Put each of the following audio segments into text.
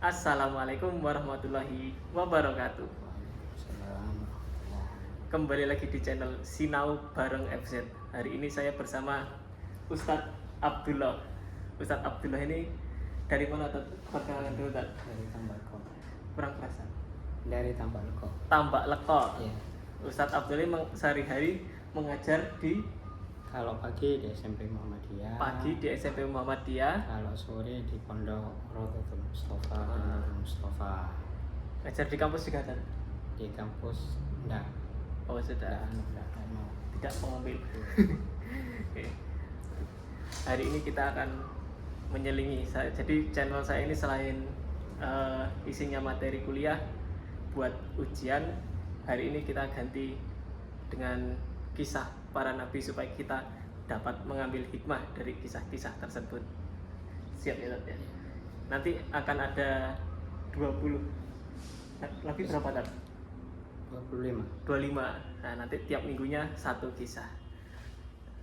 Assalamualaikum warahmatullahi wabarakatuh. Kembali lagi di channel Sinau Bareng FZ. Hari ini saya bersama Ustadz Abdullah. Ustadz Abdullah ini dari mana, Tad? Perkenalan dulu, Tad. Dari Tambak Leko. Kurang perasaan. Dari Tambak Leko. Tambak Leko. Iya. Ustadz Abdullah ini sehari-hari mengajar di Kalau pagi di SMP Muhammadiyah. pagi di SMP Muhammadiyah, Kalau sore di Pondok Rodotul Mustafa dan Nurul Mustafa. ngajar di kampus juga, Tad. Di kampus enggak. Oh, sudah. Enggak mau. Tidak mengambil. Oke. Hari ini kita akan menyelingi. Jadi channel saya ini selain isinya materi kuliah buat ujian, hari ini kita ganti dengan kisah para nabi supaya kita dapat mengambil hikmah dari kisah-kisah tersebut. Siap ya, Tad, ya? Nanti akan ada 20. Nabi berapa, Tad? 25. 25. Nah, nanti tiap minggunya satu kisah.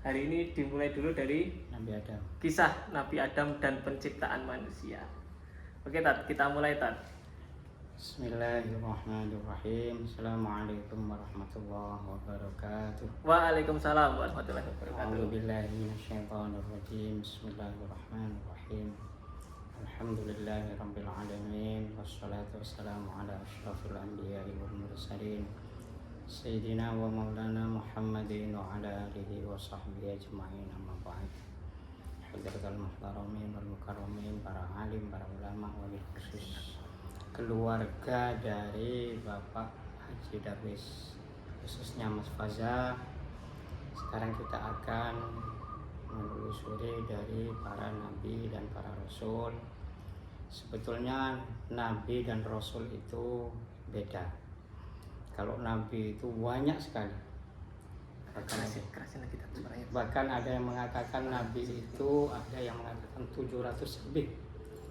Hari ini dimulai dulu dari Nabi Adam. kisah Nabi Adam dan penciptaan manusia. Oke, Tad, kita mulai, Tad. Bismillahirrahmanirrahim. Assalamualaikum warahmatullahi wabarakatuh. Waalaikumsalam warahmatullahi wabarakatuh. A'udzubillahi minasyaitonirrajim. Bismillahirrahmanirrahim. Alhamdulillahirabbil alamin wassalatu wassalamu ala asyrafil anbiya'i wal mursalin sayyidina wa maulana Muhammadin wa ala alihi wa sahbihi ajma'in, amma ba'd. Hadratul muhtaramin wal mukarramin, para alim, para ulama, wabil khusus keluarga dari Bapak Haji Darwis, khususnya Mas Faza. Sekarang kita akan menelusuri dari para nabi dan para rasul. Sebetulnya nabi dan rasul itu beda. Kalau nabi itu banyak sekali. Kerasin lagi, Tad, suaranya. Bahkan ada yang mengatakan nabi itu, ada yang mengatakan 700 lebih,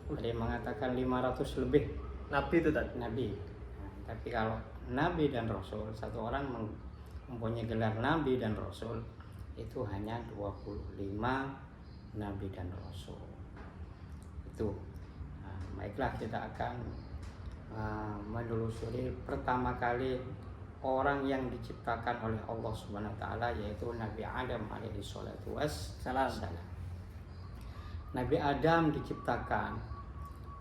ada yang mengatakan 500 lebih Nabi itu, Tad. nabi. Nah, tapi kalau nabi dan rasul, satu orang mempunyai gelar nabi dan rasul itu hanya 25 nabi dan rasul. Itu. Nah, baiklah, kita akan menelusuri pertama kali orang yang diciptakan oleh Allah Subhanahu wa taala, yaitu Nabi Adam alaihi salatu wassalam. Nabi Adam diciptakan.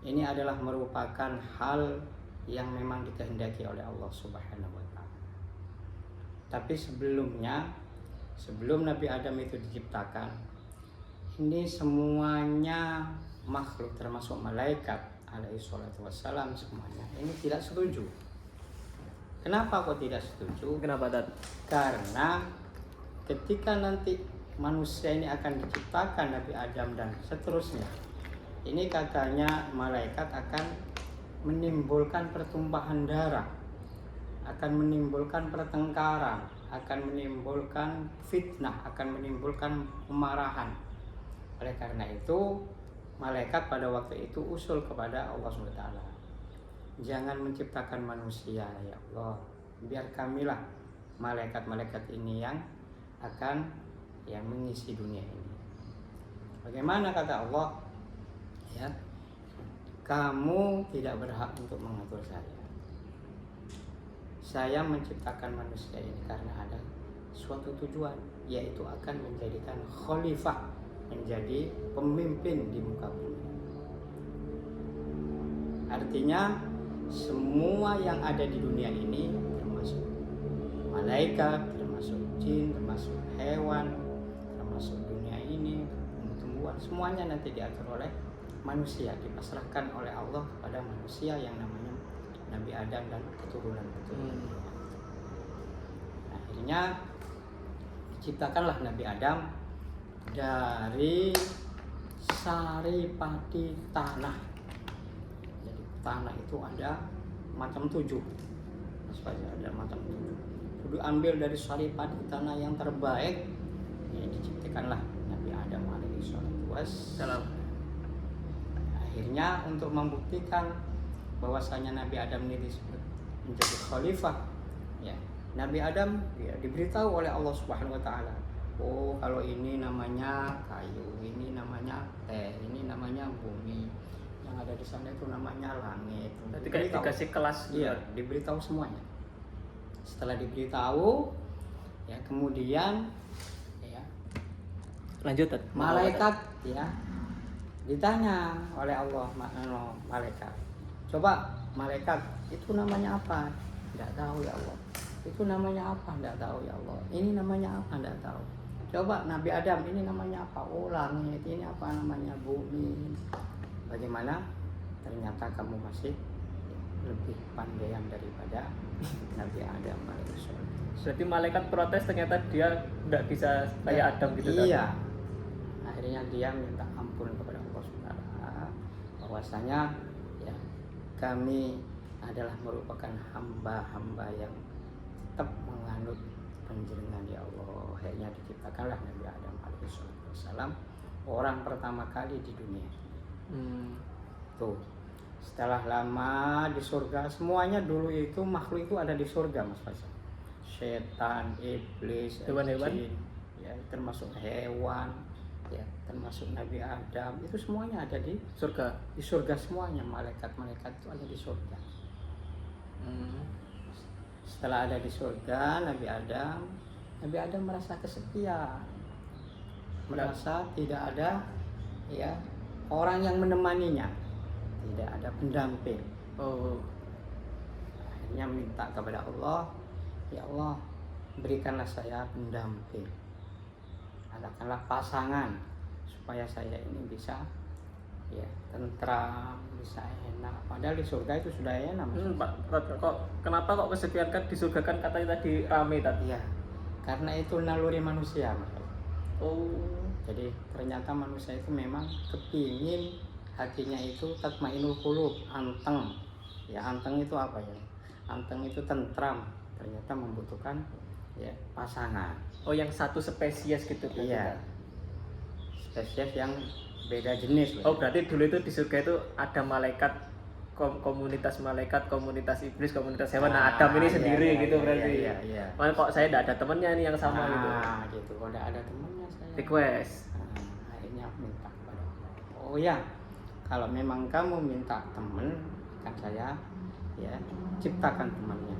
Ini adalah merupakan hal yang memang dikehendaki oleh Allah Subhanahu wa taala. Tapi sebelum Nabi Adam itu diciptakan, ini semuanya makhluk termasuk malaikat alaihi salatu wassalam semuanya ini tidak setuju. Kenapa kok tidak setuju? Kenapa, Tad? Karena ketika nanti manusia ini akan diciptakan, Nabi Adam dan seterusnya, ini katanya malaikat akan menimbulkan pertumpahan darah, akan menimbulkan pertengkaran, akan menimbulkan fitnah, akan menimbulkan kemarahan. Oleh karena itu, malaikat pada waktu itu usul kepada Allah SWT, jangan menciptakan manusia ya Allah, biar kamilah malaikat-malaikat ini yang akan mengisi dunia ini. Bagaimana kata Allah? Ya, kamu tidak berhak untuk mengatur saya. Saya menciptakan manusia ini karena ada suatu tujuan, yaitu akan menjadikan khalifah, menjadi pemimpin di muka bumi. Artinya semua yang ada di dunia ini, termasuk malaikat, termasuk jin, termasuk hewan, termasuk dunia ini, tumbuhan, semuanya nanti diatur oleh manusia, dipasrahkan oleh Allah kepada manusia yang namanya Nabi Adam dan keturunan-keturunan. Akhirnya diciptakanlah Nabi Adam dari saripati tanah. Jadi tanah itu ada macam 7. Ada macam 7. Itu diambil dari saripati tanah yang terbaik. Ya, diciptakanlah Nabi Adam alaihi salatu wassalam. Akhirnya untuk membuktikan bahwasanya Nabi Adam ini disebut menjadi khalifah, ya, Nabi Adam diberitahu oleh Allah Subhanahu wa taala, oh kalau ini namanya kayu, ini namanya teh, ini namanya bumi, yang ada di sana itu namanya langit. Berarti kayak dikasih kelas. Iya, diberitahu semuanya. Setelah diberitahu, ya kemudian ya Lanjut. malaikat ya ditanya oleh Allah, malaikat. Coba malaikat, itu namanya apa? Tidak tahu ya Allah. Itu namanya apa? Tidak tahu ya Allah. Ini namanya apa? Tidak tahu. Coba Nabi Adam, ini namanya apa? Oh langit. Ini apa namanya? Bumi. Bagaimana? Ternyata kamu masih lebih pandaian daripada Nabi Adam alaihissalam. Berarti malaikat protes, ternyata dia tidak bisa kayak Adam gitu. Iya. Akhirnya dia minta ampun kepada Allah SWT, bahwasanya ya kami adalah merupakan hamba-hamba yang tetap menganut panjenengan ya Allah. Akhirnya diciptakanlah Nabi Adam alaihissalam, orang pertama kali di dunia. Tuh, setelah lama di surga, semuanya dulu itu makhluk itu ada di surga, Mas Faisal. Setan, iblis, hewan-hewan, jin, ya termasuk hewan, ya termasuk Nabi Adam, itu semuanya ada di surga. Di surga semuanya, malaikat-malaikat itu ada di surga. Setelah ada di surga, Nabi Adam merasa kesepian, merasa tidak ada ya orang yang menemaninya, tidak ada pendamping. Akhirnya minta kepada Allah, ya Allah, berikanlah saya pendamping, adakanlah pasangan supaya saya ini bisa ya tentram, bisa enak. Padahal di surga itu sudah enak. Kenapa kok kesepian? Kan di surga kan katanya tadi rame tadi. Iya, karena itu naluri manusia. Jadi ternyata manusia itu memang kepingin hatinya itu tatmainul qulub, anteng. Ya anteng itu apa ya? Anteng itu tentram. Ternyata membutuhkan ya pasangan. Yang satu spesies gitu. Iya. Spesies yang beda jenis. Berarti dulu itu di surga itu ada malaikat, komunitas malaikat, komunitas iblis, komunitas hewan. Nah, Adam ini sendiri gitu berarti. Iya. Makanya kok saya tidak ada temannya nih yang sama gitu. Gitu. Kalau tidak ada temannya saya request. Akhirnya minta kepada Allah. Oh ya, kalau memang kamu minta teman, kan saya ya ciptakan temannya.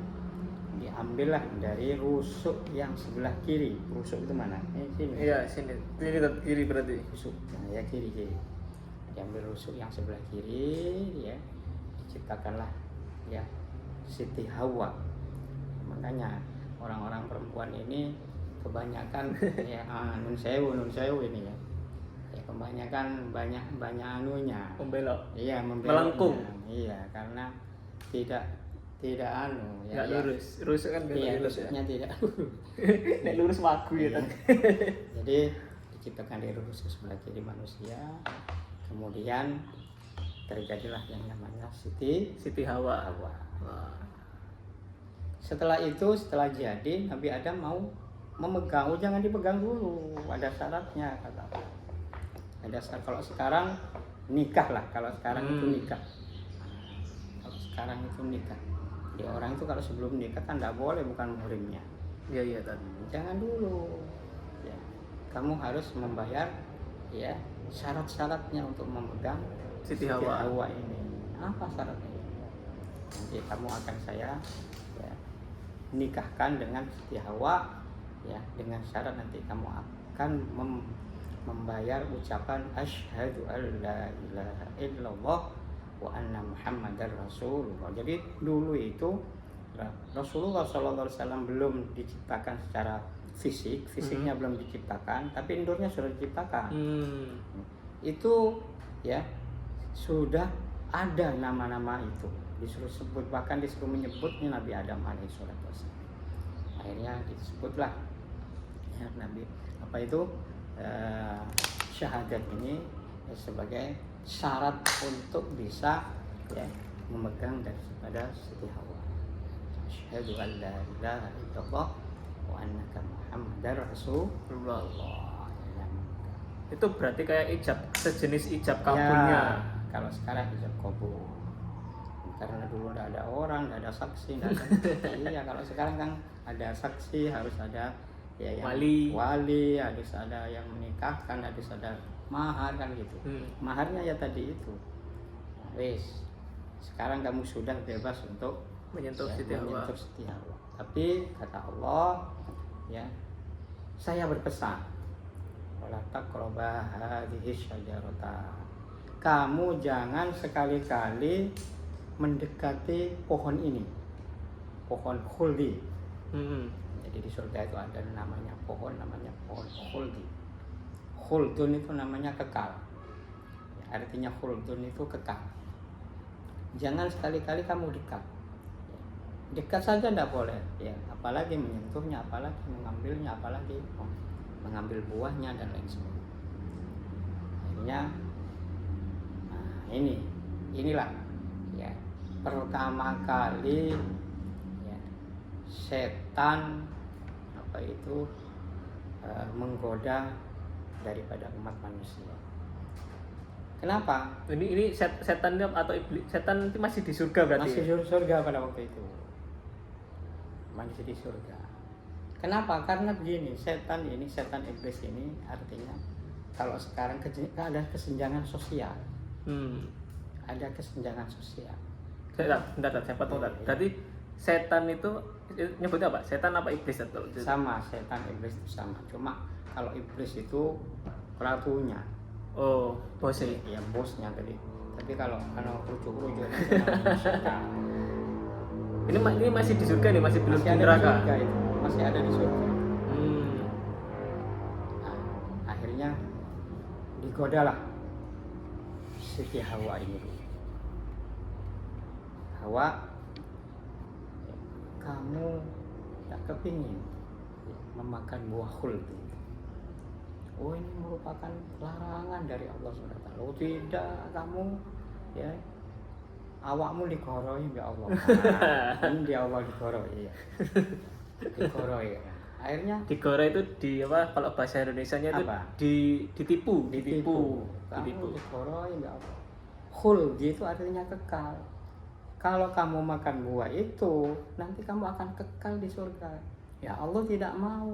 Diambillah dari rusuk yang sebelah kiri. Rusuk itu mana? Sini. Iya, sini. Ini kiri berarti. Rusuk. Nah, ya kiri. Diambil rusuk yang sebelah kiri, ya. Diciptakanlah ya Siti Hawa. Makanya orang-orang perempuan ini kebanyakan ya nun sewu ini ya. Ya kebanyakan banyak anunya. Membelok. Iya, melengkung. Iya, karena tidak anu ya. Enggak lurus. Rusuk kan iya, rusuknya tidak lurus. Nek lurus wagu ya kan. Jadi diciptakan dari rusuk sebelah kiri manusia. Kemudian terjadilah yang namanya Siti Hawa. Setelah jadi Nabi Adam mau memegang, jangan dipegang dulu, ada syaratnya kata Allah. Ada syarat. Kalau sekarang nikah lah, kalau sekarang itu nikah. Kalau sekarang itu nikah. Jadi orang itu kalau sebelum nikah kan tidak boleh, bukan muhrimnya. Iya tadi. Jangan dulu. Ya, kamu harus membayar ya syarat-syaratnya untuk memegang Siti Hawa ini. Apa syaratnya? Nanti kamu akan saya ya, nikahkan dengan Siti Hawa ya, dengan syarat nanti kamu akan membayar ucapan asyhadu alla ilaha illallah wa anna muhammadar rasulullah. Jadi dulu itu Rasulullah SAW belum diciptakan secara fisiknya belum diciptakan, tapi indurnya sudah diciptakan. Itu ya sudah ada nama-nama itu, disuruh sebut, bahkan disuruh menyebutnya Nabi Adam alaihissalam. Akhirnya disebutlah ya Nabi syahadat ini ya, sebagai syarat untuk bisa ya memegang daripada Siti Hawa. Asyhadu an la ilaha illallah wa annaka muhammadar rasulullah. Itu berarti kayak ijab, sejenis ijab kabulnya. Ya, kalau sekarang ijab kabul. Karena dulu tidak ada orang, tidak ada saksi, iya, kalau sekarang kan ada saksi, harus ada ya yang wali, harus ada yang menikahkan, harus ada mahar kan gitu. Maharnya ya tadi itu. Nah, wis sekarang kamu sudah bebas untuk Menyentuh ya, Siti Hawa. menyentuh Siti Hawa. Tapi kata Allah, ya, saya berpesan, wala taqraba hadhihi syajarata. Kamu jangan sekali-kali mendekati pohon ini, pohon khuldi. Jadi di surga itu ada namanya pohon khuldi. Khuldun itu namanya kekal. Ya, artinya khuldun itu kekal. Jangan sekali-kali kamu dekat. Dekat saja tidak boleh, ya, apalagi menyentuhnya, apalagi mengambilnya, apalagi mengambil buahnya dan lain sebagainya. Akhirnya, nah inilah, ya, pertama kali, ya, setan menggoda daripada umat manusia. Kenapa? Ini setan atau iblis? Setan itu masih di surga berarti? Masih di surga pada waktu itu. Masih di surga. Kenapa? Karena begini, setan iblis ini artinya kalau sekarang ada kesenjangan sosial. Ada kesenjangan sosial. Bentar, saya potong. Berarti setan itu nyebutnya apa? Setan apa iblis atau? Sama, setan iblis itu sama. Cuma kalau iblis itu ratunya. Oh, bosnya. Ya bosnya tadi. Tapi kalau rujuk-rujuknya setan. Ini masih di surga nih, masih belum di ada neraka. Di surga itu. Masih ada di surga. Nah, akhirnya digodalah Siti Hawa ini. Hawa, kamu tak kepingin memakan buah khuldi. Oh, ini merupakan larangan dari Allah SWT. Oh tidak, kamu, ya, awakmu digoroi ya Allah. Nah, ini di awal digoroi ya. Digoroi ya. Akhirnya digoroi itu di apa? Kalau bahasa Indonesianya itu apa? ditipu. Kamu digoroi ya Allah. Khuldi itu artinya kekal. Kalau kamu makan buah itu, nanti kamu akan kekal di surga. Ya Allah tidak mau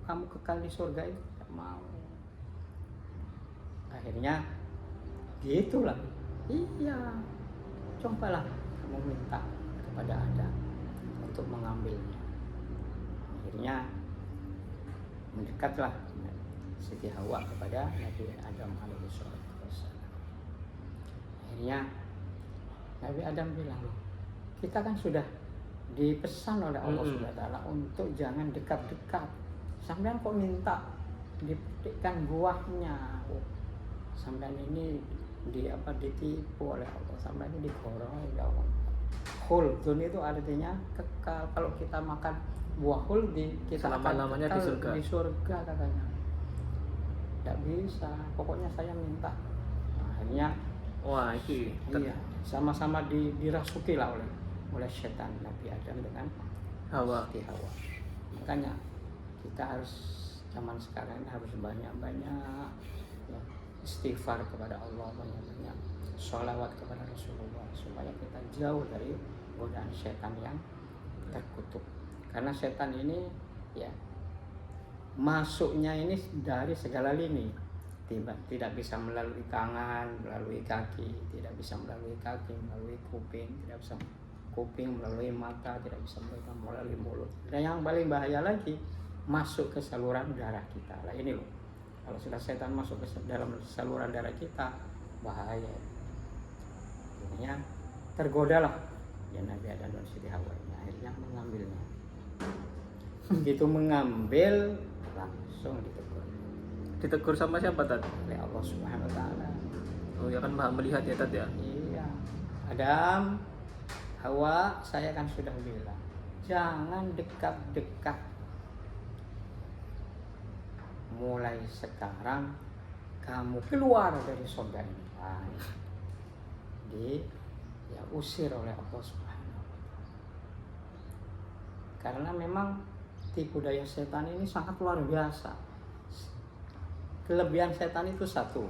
kamu kekal di surga itu, tidak mau. Akhirnya gitulah. Iya. Cobalah kamu minta kepada Adam untuk mengambilnya. Akhirnya mendekatlah Siti Hawa kepada Nabi Adam alaihissalam. Akhirnya Nabi Adam bilang, kita kan sudah dipesan oleh Allah SWT untuk jangan dekat-dekat. Sampean kok minta dipetikkan buahnya? Oh, sampean ini ditipu oleh Allah, sampai ini digoroi ya Allah. Khuldun itu artinya kekal. Kalau kita makan buah khuldi, kita selama-lamanya akan kekal di surga katanya. Tidak bisa, pokoknya saya minta. Nah, akhirnya wah itu iya, sama-sama dirasuki lah oleh setan Nabi Adam dengan Siti Hawa. Makanya kita harus zaman sekarang ini harus banyak-banyak, ya, istighfar kepada Allah, banyak-banyak sholawat kepada Rasulullah supaya kita jauh dari godaan setan yang terkutuk. Karena setan ini, ya, masuknya ini dari segala lini. Tidak bisa melalui tangan, melalui kaki, tidak bisa melalui kaki, melalui kuping, tidak bisa kuping melalui mata, tidak bisa melalui mulut. Dan yang paling bahaya lagi, masuk ke saluran darah kita. Lah ini loh, kalau sudah setan masuk ke dalam saluran darah kita, bahaya. Akhirnya tergodalah ya Nabi Adam dan Siti Hawa ini, akhirnya mengambilnya. Begitu mengambil, langsung ditegur sama siapa Tad? Oleh Allah Subhanahu Wa Taala. Oh ya kan Maha melihat ya Tad ya. Iya. Adam, Hawa, saya kan sudah bilang, jangan dekat-dekat. Mulai sekarang kamu keluar dari surga ini. Usir oleh Allah Subhanahu Wa Taala. Karena memang tipu daya setan ini sangat luar biasa. Kelebihan setan itu satu,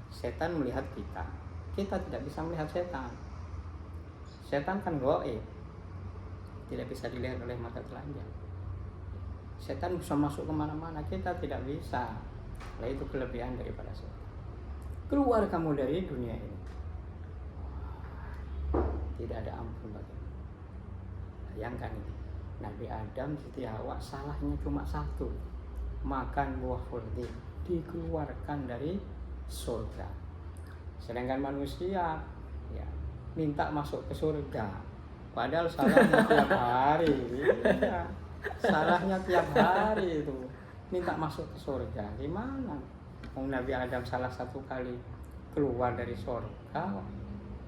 setan melihat kita tidak bisa melihat setan. Setan kan gaib, tidak bisa dilihat oleh mata telanjang. Setan bisa masuk kemana-mana, kita tidak bisa. Nah, itu kelebihan daripada setan. Keluar kamu dari dunia ini. tidak ada ampun baginya. Bayangkan ini, Nabi Adam, Siti Hawa salahnya cuma satu, makan buah khuldi, dikeluarkan dari surga. Sedangkan manusia ya minta masuk ke surga, padahal salahnya tiap hari. Ya, salahnya tiap hari itu minta masuk ke surga. Gimana? Nabi Adam salah satu kali keluar dari surga,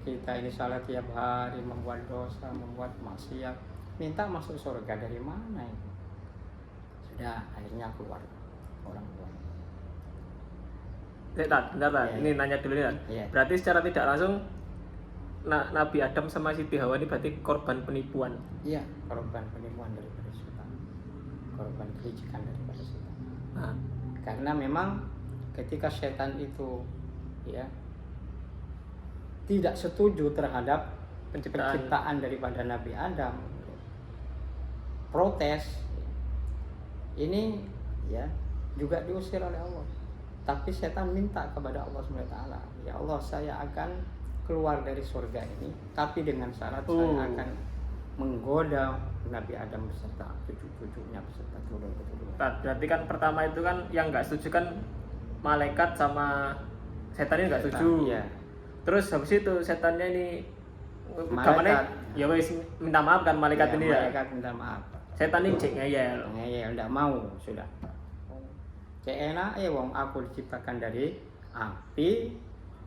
kita ini salah tiap hari, membuat dosa, membuat maksiat, minta masuk surga dari mana itu? Sudah akhirnya keluar orang tua. Bentar. Ya. Ini nanya dulu nih. Ya. Berarti secara tidak langsung Nabi Adam sama Siti Hawa ini berarti korban penipuan. Iya, korban penipuan daripada setan, korban kelicikan daripada setan. Nah, Karena memang ketika setan itu ya tidak setuju terhadap penciptaan daripada Nabi Adam, protes, ini ya juga diusir oleh Allah. Tapi setan minta kepada Allah SWT, ya Allah, saya akan keluar dari surga ini, tapi dengan syarat saya akan menggoda Nabi Adam beserta cucu-cucunya, beserta turun-keturunan. berarti kan pertama itu kan yang nggak setuju kan malaikat sama setan ini nggak setuju. Iya. Terus habis itu setannya ini Malaikat. ya wes minta maaf kan malaikat Ya, ini ya. malaikat minta maaf. Setan ini cek ngeyel. Ya enggak mau sudah. Cek enak wong aku diciptakan dari api,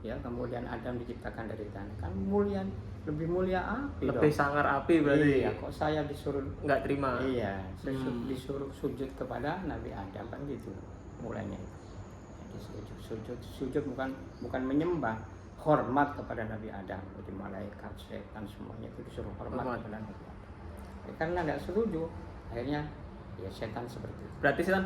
ya kemudian Adam diciptakan dari tanah, kan mulia, lebih mulia api Lebih dong. sangar api berarti. Iya, kok saya disuruh Nggak terima. Iya, disuruh sujud kepada Nabi Adam, kan gitu mulainya itu. Jadi sujud bukan menyembah, hormat kepada Nabi Adam. Jadi malaikat, setan semuanya itu disuruh hormat kepada Nabi Adam. Ya, karena nggak setuju, akhirnya ya setan seperti itu. Berarti setan,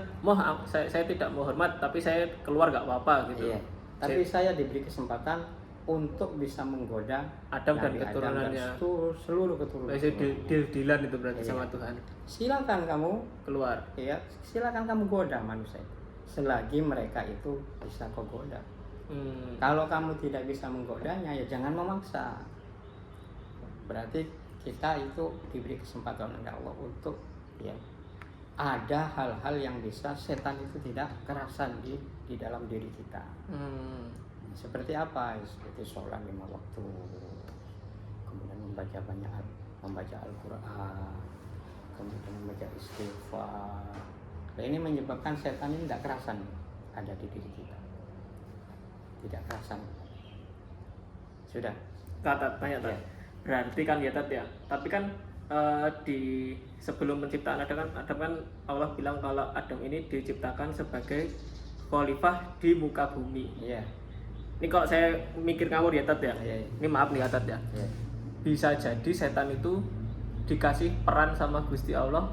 saya tidak mau hormat tapi saya keluar nggak apa-apa gitu. Iya. Tapi saya diberi kesempatan untuk bisa menggoda Adam dan Nabi keturunannya. Adam dan seluruh keturunan. Itu deal-dealan itu berarti Iya. sama Tuhan. Silakan kamu, Keluar. ya, silakan kamu goda manusia itu. Selagi mereka itu bisa kau goda. Kalau kamu tidak bisa menggodanya, ya jangan memaksa. Berarti kita itu diberi kesempatan oleh Allah untuk ya ada hal-hal yang bisa setan itu tidak kerasan di dalam diri kita. Seperti apa? Seperti sholat 5 waktu, kemudian membaca Al-Quran, kemudian membaca istighfar. Nah, ini menyebabkan setan ini tidak kerasan ada di diri kita, tidak kerasan. Sudah. Tanya. Ya. Berarti kan ya Tat ya. Tapi kan di sebelum penciptaan Adam kan Allah bilang kalau Adam ini diciptakan sebagai khalifah di muka bumi. Iya. Ini kalau saya mikir ngawur ya Tat ya. Iya. Ini maaf nih ya Tat ya. Iya. Bisa jadi setan itu dikasih peran sama Gusti Allah.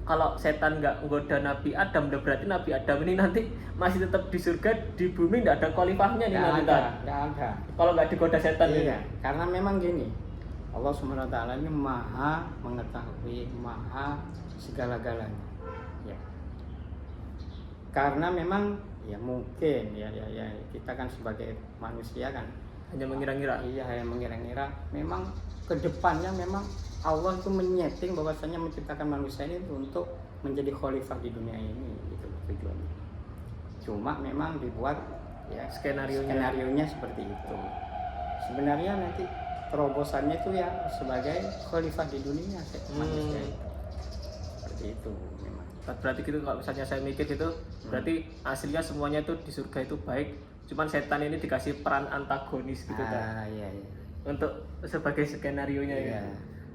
Kalau setan nggak nggoda Nabi Adam, berarti Nabi Adam ini nanti masih tetap di surga, di bumi nggak ada khalifahnya nih nanti Tat. Nggak ada. Kalau nggak digoda setan ini. Iya, karena memang gini, Allah SWT ini maha mengetahui, maha segala-galanya. Ya. Karena memang ya mungkin ya kita kan sebagai manusia kan Hanya mengira-ngira. iya hanya mengira-ngira. Memang kedepannya memang Allah itu menyeting bahwasanya menciptakan manusia ini untuk menjadi khalifah di dunia ini, gitu tujuannya. Cuma memang dibuat ya skenario-nya seperti itu. Sebenarnya nanti terobosannya itu ya sebagai khalifah di dunia manusia itu. Seperti itu memang. Berarti gitu kalau misalnya saya mikir itu berarti aslinya semuanya itu di surga itu baik, cuman setan ini dikasih peran antagonis gitu kan. Iya. Untuk sebagai skenario-nya Iya. ya.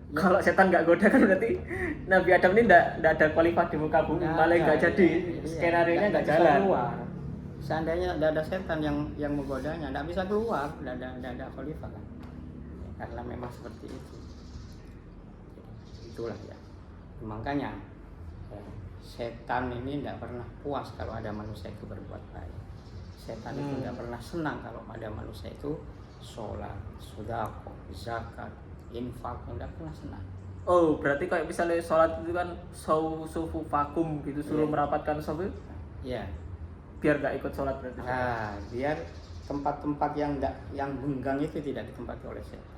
Kalau setan nggak goda kan berarti Nabi Adam ini nggak ada khalifah di muka bumi, malah nggak jadi skenario-nya nggak bisa jalan. keluar. Seandainya tidak ada setan yang menggodanya, tidak bisa keluar, tidak ada khalifah kan. Karena memang seperti itu. Itulah ya. Makanya ya, setan ini tidak pernah puas kalau ada manusia itu berbuat baik. Setan itu tidak pernah senang kalau ada manusia itu sholat, sedekah, zakat, infak, tidak pernah senang. Oh, berarti kayak misalnya sholat itu kan sufu vakum gitu, suruh Iya. merapatkan sufu, Ya. biar nggak ikut sholat berarti. Nah, biar tempat-tempat yang benggang itu tidak ditempati oleh setan.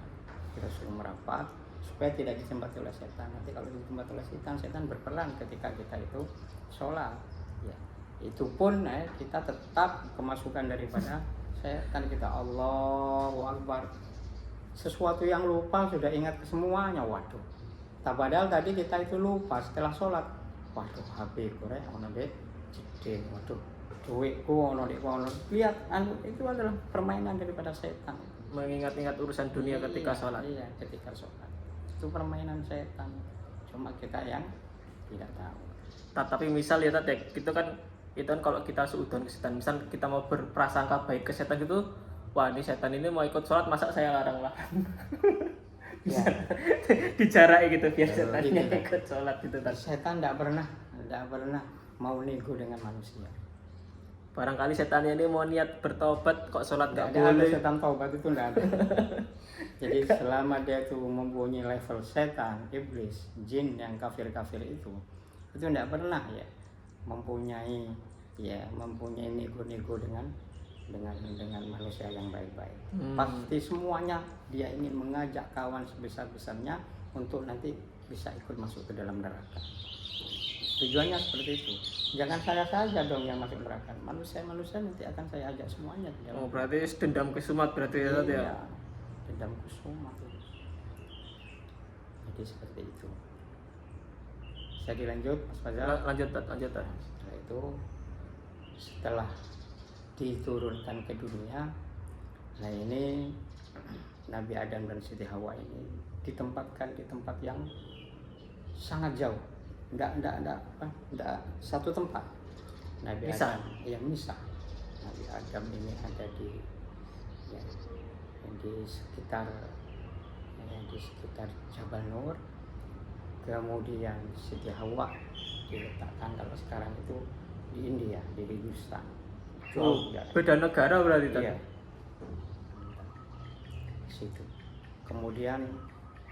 kita suruh merapat supaya tidak ditempati oleh setan. Nanti kalau ditempati oleh setan, setan berperan ketika kita itu sholat. Ya, itu pun kita tetap kemasukan daripada setan kita. Allahu Akbar. Sesuatu yang lupa sudah ingat ke semuanya. Waduh. Padahal tadi kita itu lupa setelah sholat. Waduh, HP korek ono dek jeding. Waduh, duitku ono dek ono. Lihat, itu adalah permainan daripada setan. Mengingat-ingat urusan dunia ketika sholat. Iya, ketika sholat. Itu permainan setan. Cuma kita yang tidak tahu. Tapi misal ya tadi itu kan kalau kita suudzon ke setan, misal kita mau berprasangka baik ke setan gitu, wah ini setan ini mau ikut sholat, masa saya larang-larang. Ya. Dijarai gitu biar setannya Gitu. ikut sholat gitu kan. Setan tidak pernah mau nego dengan manusia. Barangkali setannya ini mau niat bertobat kok sholat nggak Ada boleh. setan taubat itu tidak ada. Jadi selama dia itu mempunyai level setan, iblis, jin yang kafir-kafir itu tidak pernah ya mempunyai nego-nego dengan manusia yang baik-baik. Pasti semuanya dia ingin mengajak kawan sebesar-besarnya untuk nanti bisa ikut masuk ke dalam neraka. Tujuannya seperti itu. Jangan saya saja dong yang masuk neraka. Manusia nanti akan saya ajak semuanya ke dalam. Oh, berarti dendam kesumat berarti ya tadi ya. Iya, dendam kusuma. Jadi seperti itu. Saya dilanjut, Mas Fajar. Lanjut. Setelah itu, setelah diturunkan ke dunia, nah ini Nabi Adam dan Siti Hawa ini ditempatkan di tempat yang sangat jauh. Enggak satu tempat. Nabi Misah. Adam yang misah. Nabi Adam ini ada di sekitar Jabal Nur. Kemudian Siti Hawa diletakkan kalau sekarang itu di India, di Hindustan. Oh, beda negara berarti tadi. Iya. Situ. Kemudian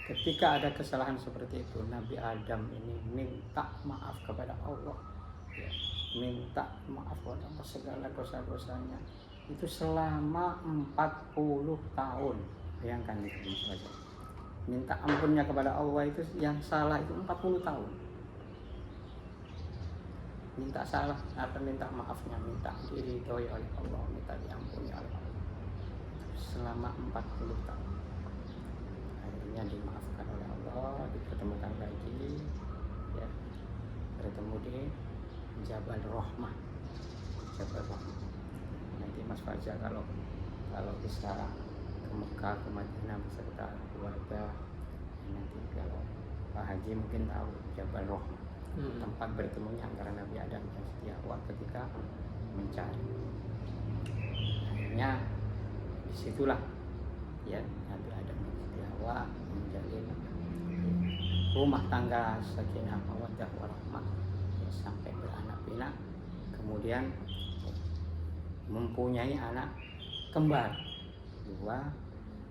ketika ada kesalahan seperti itu, Nabi Adam ini minta maaf kepada Allah. Ya, minta maaf kepada Allah segala dosa-dosanya. Itu selama 40 tahun. Bayangkan itu saja. Minta ampunnya kepada Allah itu yang salah itu 40 tahun. Minta salah atau minta maafnya, minta diridhoi oleh Allah, minta diampuni oleh Allah selama 40 tahun. Akhirnya dimaafkan oleh Allah, dipertemukan lagi, ya, bertemu di Jabal Rahmah. Nanti Mas Fajar kalau bisa ke Mekah, ke Madinah beserta keluarga, nanti kalau Pak Haji mungkin tahu Jabal Rahmah. Tempat bertemunya antara Nabi Adam dan Siti Hawa ketika mencari. Akhirnya disitulah ya Nabi Adam dan Siti Hawa menjalin rumah tangga sakinah mawaddah warahmah ya, sampai beranak pinak, kemudian mempunyai anak kembar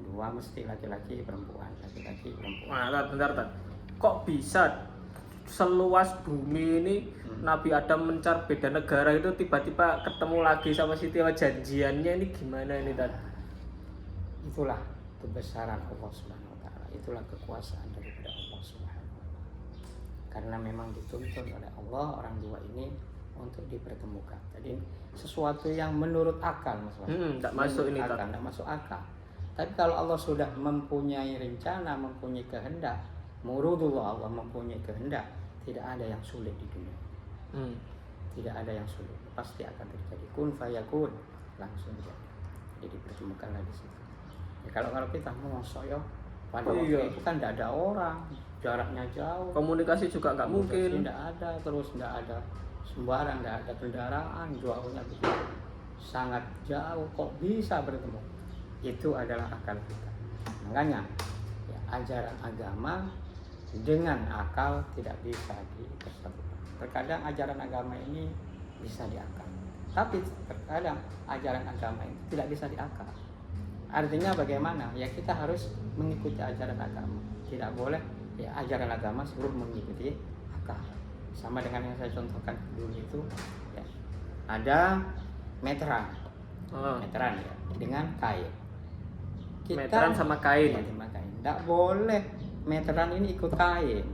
dua mesti laki-laki perempuan. Nah, bentar. Kok bisa seluas bumi ini Nabi Adam mencar beda negara itu tiba-tiba ketemu lagi sama Siti Hawa, janjiannya ini gimana ini tadi? Itulah kebesaran Allah Subhanahu wa taala. Itulah kekuasaan daripada Allah Subhanahu wa taala. Karena memang dituntun oleh Allah orang dua ini untuk dipertemukan. Jadi sesuatu yang menurut akal Mas. Enggak masuk ini akal, enggak masuk akal. Tapi kalau Allah sudah mempunyai rencana, mempunyai kehendak, murudullah, Allah mempunyai kehendak, tidak ada yang sulit di dunia. Tidak ada yang sulit, pasti akan terjadi. Kun fayakun, langsung jadi dipertemukanlah di situ. Ya, kalau kita mau soyo pada waktu itu kan tidak ada orang, jaraknya jauh, komunikasi juga nggak mungkin. Tidak ada, terus tidak ada sembarang, tidak ada kendaraan, jauhnya begitu sangat jauh, kok bisa bertemu? Itu adalah akal kita. Makanya ya, ajaran agama dengan akal tidak bisa dipersatukan. Terkadang ajaran agama ini bisa diakal, tapi terkadang ajaran agama ini tidak bisa diakal. Artinya bagaimana? Ya kita harus mengikuti ajaran agama. Tidak boleh ya ajaran agama seluruh mengikuti akal. Sama dengan yang saya contohkan dulu itu ya, ada meteran ya, dengan kain. Meteran sama kain. Ya, sama kain. Tidak boleh meteran ini ikut kain.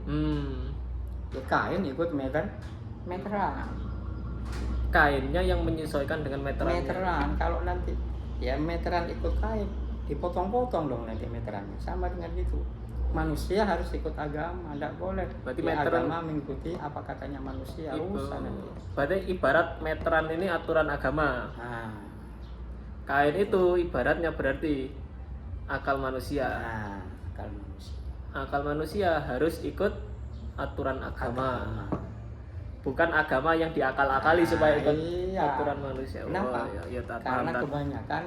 Ya, kain ikut meteran. Kainnya yang menyesuaikan dengan meterannya. Meteran. Kalau nanti ya meteran ikut kain, dipotong-potong dong nanti meterannya. Sama dengan gitu. Manusia harus ikut agama, tidak boleh. Berarti Ya, meteran agama mengikuti apa katanya manusia, rusak nanti. Berarti ibarat meteran ini aturan agama. Nah, Kain itu ibaratnya berarti akal manusia. kalau manusia. Akal manusia harus ikut aturan agama. Bukan agama yang diakal-akali supaya ikut Iya. aturan manusia. Kenapa? Ya, Karena kebanyakan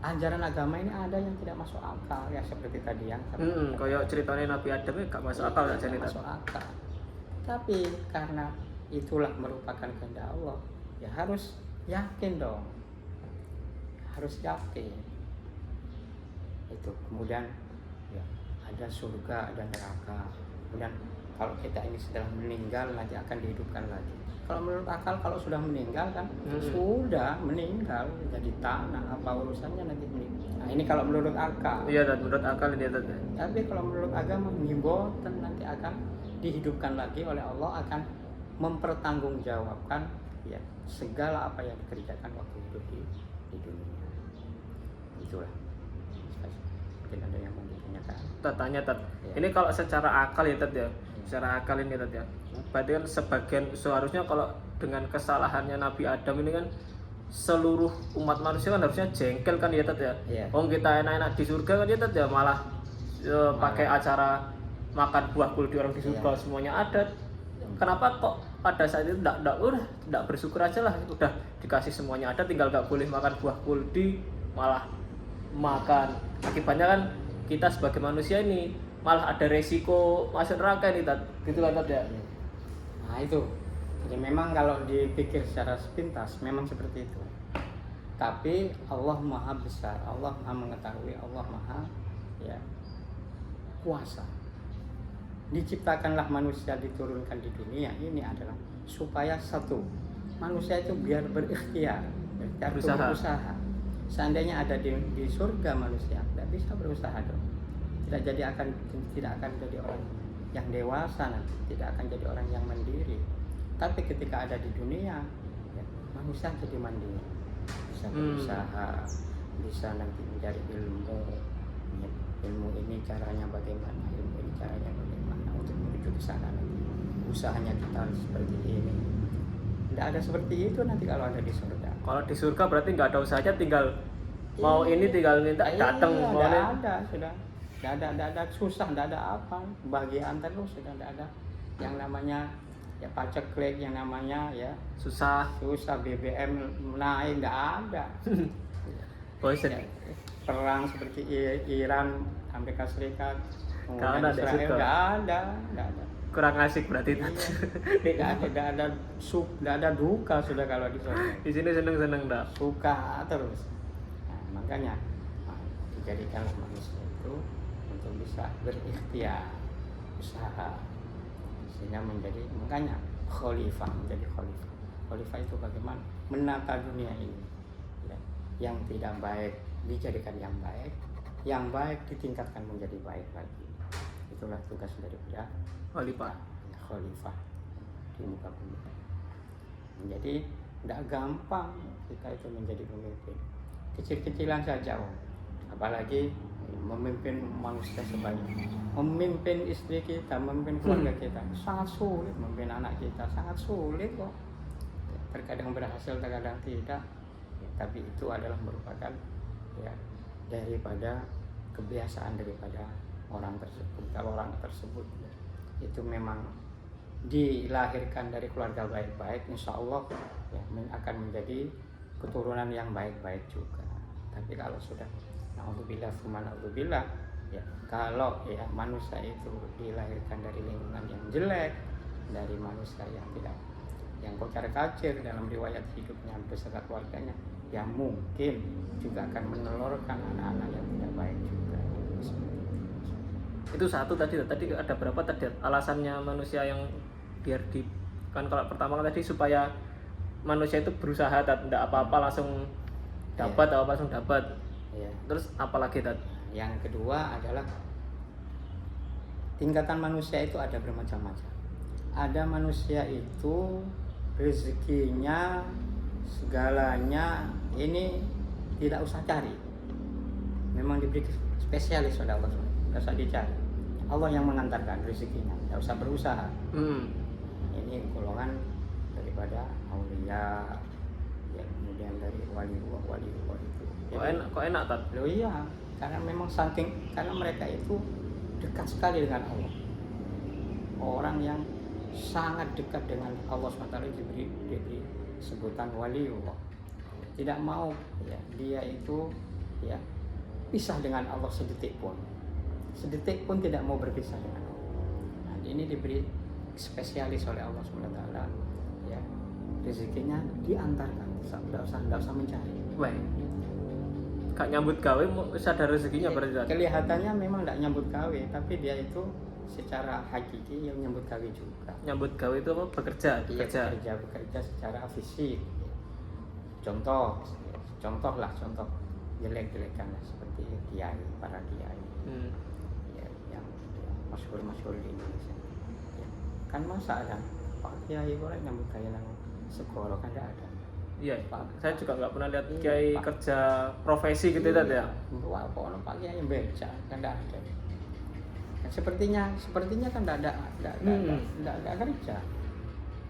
ajaran agama ini ada yang tidak masuk akal, ya seperti tadi yang kayak ceritanya Nabi Adam gak masuk akal tidak cerita. masuk akal. Tapi karena itulah merupakan kehendak Allah, ya harus yakin dong, harus yakin itu. Kemudian ya ada surga, ada neraka. Kemudian kalau kita ini setelah meninggal nanti akan dihidupkan lagi. Kalau menurut akal, kalau sudah meninggal kan sudah meninggal jadi tanah, apa urusannya nanti meninggal. Nah ini kalau menurut akal. Iya, dan menurut akal ini Tad. Tapi kalau menurut agama dan nanti akan dihidupkan lagi oleh Allah, akan mempertanggungjawabkan ya segala apa yang dikerjakan waktu hidup di dunia. Itulah. Mungkin ada yang mau ditanyakan. Tanya Tad. Ya. Ini kalau secara akal ya Tad ya. Secara akal ini Tad ya. Berarti kan sebagian seharusnya kalau dengan kesalahannya Nabi Adam ini kan seluruh umat manusia kan harusnya jengkel kan ya Tad ya. Iya. Kita enak-enak di surga kan ya Tad ya, malah pakai acara makan buah kuldi orang di surga, semuanya ada. Kenapa kok pada saat itu tidak bersyukur aja lah, udah dikasih semuanya ada, tinggal gak boleh makan buah kuldi malah makan. Akibatnya kan kita sebagai manusia ini malah ada resiko masuk neraka ini Tad. Gitu kan Tad ya. Nah itu. Jadi memang kalau dipikir secara sepintas memang seperti itu. Tapi Allah Maha Besar, Allah Maha Mengetahui, Allah Maha ya kuasa. Diciptakanlah manusia, diturunkan di dunia ini adalah supaya satu, manusia itu biar berikhtiar, berusaha. Seandainya ada di surga manusia tidak bisa berusaha dong. Tidak akan jadi orang yang dewasa nanti, tidak akan jadi orang yang mandiri. Tapi ketika ada di dunia, ya, manusia jadi mandiri, bisa berusaha, bisa nanti mencari ilmu ini caranya bagaimana, ilmu ini caranya bagaimana untuk menuju ke sana nanti. Usahanya kita seperti ini. Tidak ada seperti itu nanti kalau ada di surga. Kalau di surga berarti nggak ada usahanya, tinggal mau ini tinggal minta datang. Tidak ada sudah. Tidak ada susah, tidak ada apa, kebahagiaan terus, sudah tidak ada yang namanya ya paceklik, yang namanya ya susah BBM naik, tidak ada. Ya, perang seperti Iran, Amerika Serikat, Israel, tidak ada. Kurang asik berarti. Tidak ada duka sudah kalau di sana. Di sini seneng dah. Suka terus. Nah, makanya dijadikanlah manusia itu untuk bisa berikhtiar, usaha, sehingga makanya menjadi khalifah. Khalifah itu bagaimana menata dunia ini, ya, yang tidak baik dijadikan yang baik ditingkatkan menjadi baik lagi. Itulah tugas daripada khalifah di muka bumi. Jadi tidak gampang kita itu menjadi pemimpin. Kecil-kecilan saja, apalagi memimpin manusia sebanyak, memimpin istri kita, memimpin keluarga kita, sangat sulit. Memimpin anak kita sangat sulit kok. Terkadang berhasil, terkadang tidak. Ya, tapi itu adalah merupakan ya daripada kebiasaan daripada orang tersebut. Kalau orang tersebut itu memang dilahirkan dari keluarga baik-baik, insya Allah ya, akan menjadi keturunan yang baik-baik juga. Tapi kalau sudah naudzubillah, ya kalau ya manusia itu dilahirkan dari lingkungan yang jelek, dari manusia yang kocar-kacir dalam riwayat hidupnya beserta keluarganya, ya mungkin juga akan menelurkan anak-anak yang tidak baik juga. Itu satu tadi ada berapa tadi alasannya manusia yang biar kan kalau pertama kan tadi supaya manusia itu berusaha, tidak apa-apa langsung dapat, langsung dapat. Ya. Terus apalagi tadi? Yang kedua adalah tingkatan manusia itu ada bermacam-macam. Ada manusia itu rezekinya segalanya ini tidak usah cari, memang diberi spesialis oleh Allah, tidak usah dicari. Allah yang mengantarkan rezekinya, tidak usah berusaha. Ini golongan daripada aulia, ya, kemudian dari wali-wali itu. Kok enak Tat? Loh iya, karena memang karena mereka itu dekat sekali dengan Allah. Orang yang sangat dekat dengan Allah SWT diberi sebutan waliullah. Tidak mau ya dia itu ya pisah dengan Allah sedetik pun. Sedetik pun tidak mau berpisah dengan Allah. Nah, ini diberi spesialis oleh Allah SWT ya. Rezekinya diantarkan, tidak usah mencari. Wah. Kak nyambut gawe sadar rezekinya berarti. Kelihatannya memang tidak nyambut gawe, tapi dia itu secara hakiki yang nyambut gawe juga. Nyambut gawe itu apa? Bekerja. Bekerja secara fisik. Contoh jelek-jelekan seperti kiai, para kiai, ya, yang masyhur di Indonesia. Ya. Kan masa ada Pak Kiai boleh nyambut gawe nang segoro kan tidak ada. Iya, saya juga nggak pernah lihat kiai kerja profesi gitu ya. Wah, kok Pak Kiai yang beca kan tidak ada. Nah, sepertinya kan tidak ada kerja.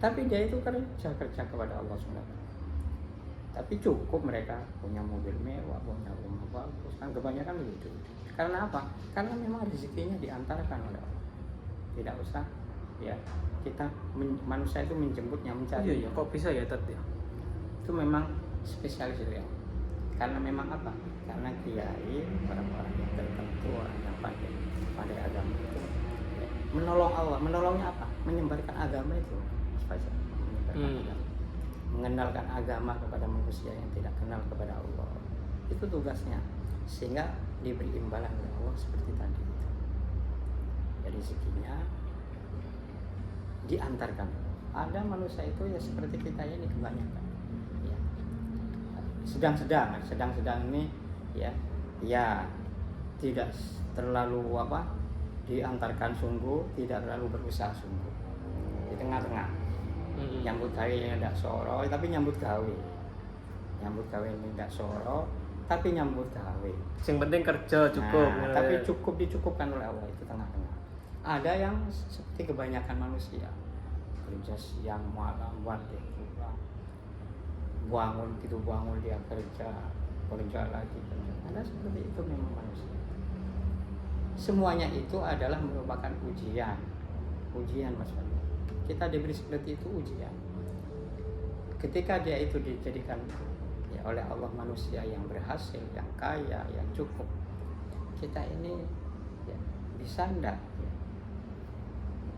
Tapi dia itu kerja kepada Allah SWT. Tapi cukup mereka punya mobil mewah, punya rumah bagus. Kan kebanyakan begitu. Karena apa? Karena memang rezekinya diantarkan oleh Allah. Tidak usah ya manusia itu menjemputnya, mencari. Iya, kok bisa ya Tat ya? Itu memang spesialis itu ya. Karena memang apa? Karena kiai, orang-orang yang tertentu, orang yang pandai agama itu ya, menolong Allah. Menolongnya apa? Menyebarkan agama itu. Mengenalkan agama kepada manusia yang tidak kenal kepada Allah. Itu tugasnya. Sehingga diberi imbalan oleh Allah seperti tadi itu. Jadi rezekinya diantarkan. Ada manusia itu ya seperti kita ini kebanyakan. Ya. Sedang ini ya tidak terlalu diantarkan sungguh, tidak terlalu berusaha sungguh. Di tengah-tengah. Nyambut gawe yang tidak soro, tapi nyambut gawe yang tidak soro, tapi nyambut gawe. Yang penting kerja cukup. Nah, tapi dicukupkan oleh Allah itu tengah-tengah. Ada yang seperti kebanyakan manusia kerja siang malam buat dia pulang, bangun dia kerja lagi. Ada seperti itu memang manusia. Semuanya itu adalah merupakan ujian Mas Fadil. Kita diberi seperti itu ujian. Ketika dia itu dijadikan ya, oleh Allah manusia yang berhasil, yang kaya, yang cukup, kita ini ya, bisa enggak ya,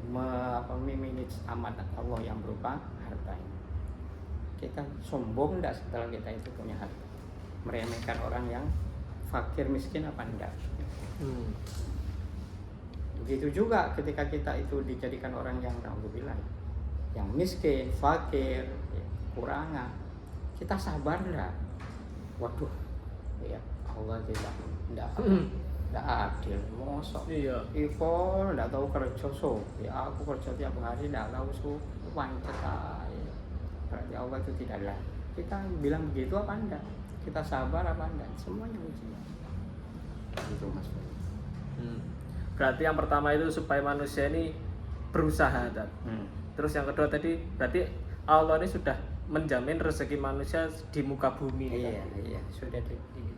memanage amanat Allah yang berupa harta ini? Kita sombong enggak setelah kita itu punya harta? Meremehkan orang yang fakir miskin apa enggak? Begitu juga ketika kita itu dijadikan orang yang alhamdulillah, yang miskin, fakir, ya, kurangan, kita sabar enggak? Waduh, ya Allah tidak adil, mosok. Iya. Iko tidak tahu kerja ya aku kerja tiap hari tidak tahu wancet aja. Berarti Allah itu tidak adil. Kita bilang begitu apa enggak? Kita sabar apa enggak? Semuanya ujian. Itu Mas. Berarti yang pertama itu supaya manusia ini berusaha. Terus yang kedua tadi berarti Allah ini sudah menjamin rezeki manusia di muka bumi. Iya, sudah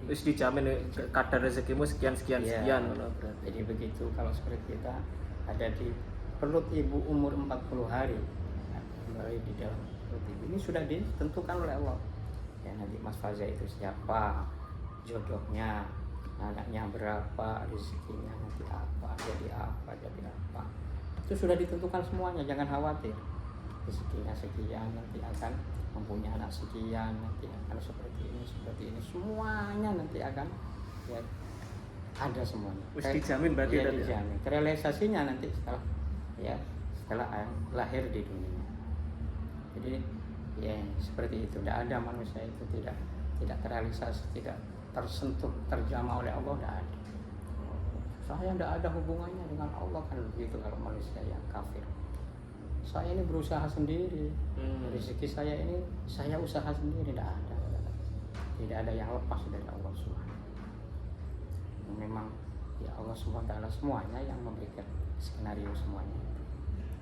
terus dijamin kadar rezekimu sekian. Jadi begitu kalau seperti kita ada di perut ibu umur 40 hari, kembali di dalam perut ibu ini sudah ditentukan oleh Allah. Ya nanti Mas Faza itu siapa, jodohnya, anaknya berapa, rezekinya nanti apa, jadi apa. Itu sudah ditentukan semuanya, jangan khawatir. Rezekinya sekian, nanti akan mempunyai anak sekian, nanti akan seperti ini, semuanya nanti akan ya, ada semuanya. Dijamin berarti ya, dijamin. Realisasinya nanti setelah lahir di dunia. Jadi ya seperti itu. Tidak ada manusia itu tidak terrealisasi, tidak tersentuh, terjamah oleh Allah, tidak ada. saya tidak ada hubungannya dengan Allah, kan begitu kalau manusia yang kafir. Saya ini berusaha sendiri, rezeki saya ini saya usaha sendiri, tidak ada yang lepas dari Allah Subhanahu. Memang ya Allah Subhanahu wa taala semuanya yang memberikan skenario semuanya.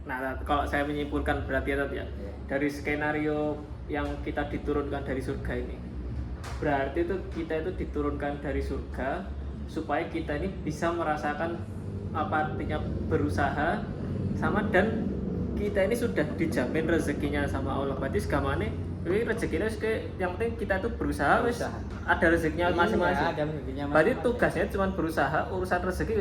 Nah, kalau saya menyimpulkan berarti ya, dari skenario yang kita diturunkan dari surga ini, berarti itu kita itu diturunkan dari surga supaya kita ini bisa merasakan apa artinya berusaha sama, dan kita ini sudah dijamin rezekinya sama Allah. Berarti segamane ini rezekinya yang penting kita itu berusaha, wis ada rezekinya masing-masing. Ada rezekinya masing-masing. Berarti tugasnya cuma berusaha, urusan rezeki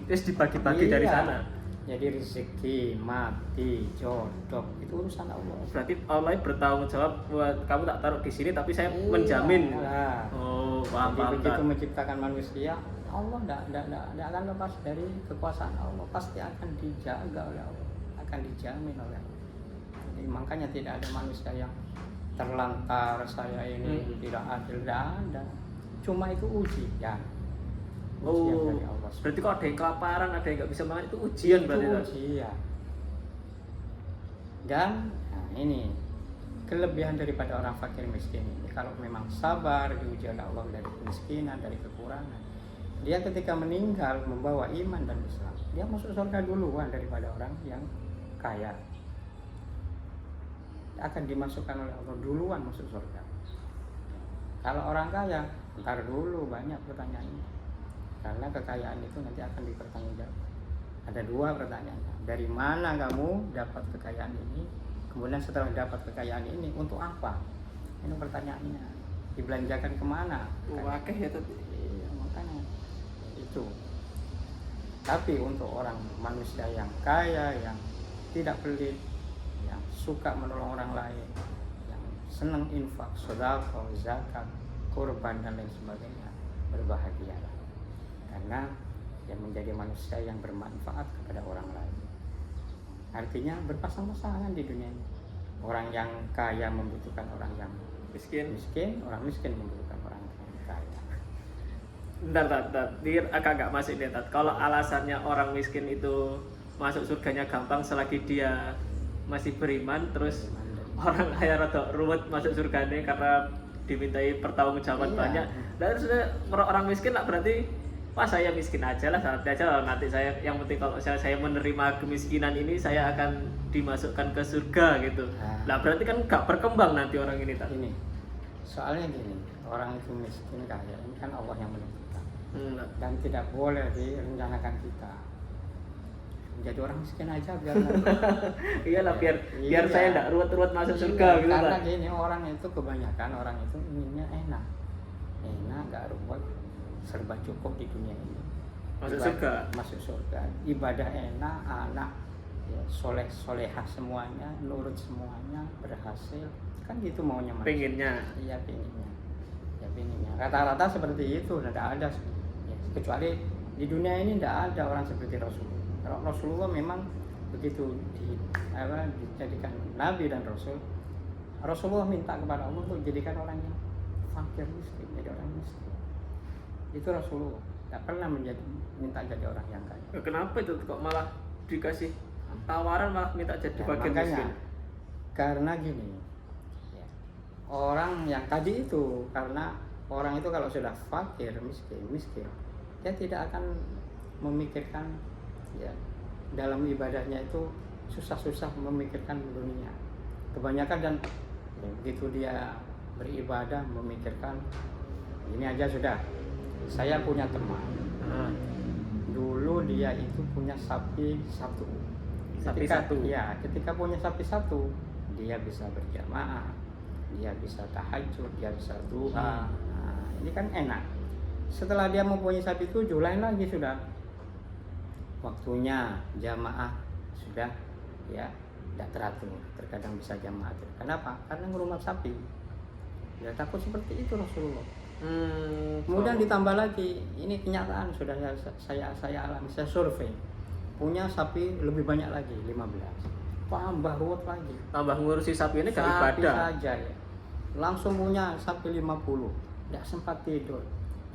wis dibagi-bagi dari sana. Jadi rezeki, mati, jodoh itu urusan Allah. Berarti Allah bertanggung jawab buat kamu tak taruh di sini tapi saya menjamin. Nah, Oh, jadi paham. begitu menciptakan manusia, Allah tidak akan lepas dari kekuasaan Allah, pasti akan dijaga oleh Allah, akan dijamin oleh Allah. Jadi makanya tidak ada manusia yang terlantar, saya ini tidak adil, tidak ada. Cuma itu ujian. Ujian dari Allah. Berarti kalau ada yang kelaparan, ada yang nggak bisa makan, itu ujian berarti. Itu ujian. Dan nah ini kelebihan daripada orang fakir miskin ini, kalau memang sabar diuji oleh Allah dari kemiskinan, dari kekurangan, dia ketika meninggal membawa iman dan Islam, dia masuk surga duluan daripada orang yang kaya. Akan dimasukkan oleh Allah duluan masuk surga. Kalau orang kaya, ntar dulu banyak pertanyaannya, karena kekayaan itu nanti akan dipertanggungjawabkan. Ada dua pertanyaannya, dari mana kamu dapat kekayaan ini, kemudian setelah dapat kekayaan ini untuk apa? Ini pertanyaannya, dibelanjakan kemana? Wakeh ya tadi. Iya, makanya itu. Tapi untuk orang manusia yang kaya, yang tidak pelit, yang suka menolong orang lain, yang senang infak, sedekah, zakat, kurban dan lain sebagainya, berbahagialah. Karena yang menjadi manusia yang bermanfaat kepada orang lain. Artinya berpasang-pasangan di dunia ini. Orang yang kaya membutuhkan orang yang miskin, orang miskin membutuhkan orang yang kaya. Bentar, dia agak masuk nih, kalau alasannya orang miskin itu masuk surganya gampang selagi dia masih beriman, terus orang kaya rada ruwet masuk surganya karena dimintai pertanggungjawaban banyak. Dan sudah orang miskin lah, berarti saya miskin aja lah, santai aja lah, nanti saya yang penting kalau saya menerima kemiskinan ini saya akan dimasukkan ke surga gitu. Nah berarti kan gak berkembang nanti orang ini tak? Ini soalnya gini, orang itu miskin kaya ini kan Allah yang menentukan. Dan tidak boleh direncanakan kita jadi orang miskin aja biar iyalah biar saya tidak ruwet-ruwet masuk surga gitu. Karena gini, orang itu kebanyakan orang itu inginnya enak gak ruwet, serba cukup di dunia ini, masuk surga, ibadah enak, anak ya, solehah semuanya, nurut semuanya, berhasil, kan gitu maunya manusia. Pengennya rata-rata seperti itu. Tidak ada ya, kecuali di dunia ini tidak ada orang seperti Rasulullah. Kalau Rasulullah memang begitu dijadikan Nabi dan Rasul, Rasulullah minta kepada Allah untuk jadikan orang yang fakir miskin, jadi orang miskin. Itu Rasulullah tidak pernah minta jadi orang yang kaya. Kenapa itu kok malah dikasih tawaran malah minta jadi fakir miskin? Karena gini ya, orang yang tadi itu, karena orang itu kalau sudah fakir miskin dia tidak akan memikirkan ya, dalam ibadahnya itu susah-susah memikirkan dunia kebanyakan, dan ya, begitu dia beribadah memikirkan ini aja sudah. Saya punya teman dulu, dia itu punya sapi satu. Ketika punya sapi satu, dia bisa berjamaah, dia bisa tahajud, dia bisa doa. Nah, ini kan enak. Setelah dia mempunyai sapi 7, lain lagi sudah. Waktunya jamaah sudah ya tidak teratur, terkadang bisa jamaah. Kenapa? Karena ngurmat sapi. Ya takut seperti itu Rasulullah. Kemudian ditambah lagi, ini kenyataan sudah saya alami, saya survei, punya sapi lebih banyak lagi, 15, tambah ruwet lagi, tambah ngurusi sapi ini kan ibadah saja ya. Langsung punya sapi 50, tidak sempat tidur,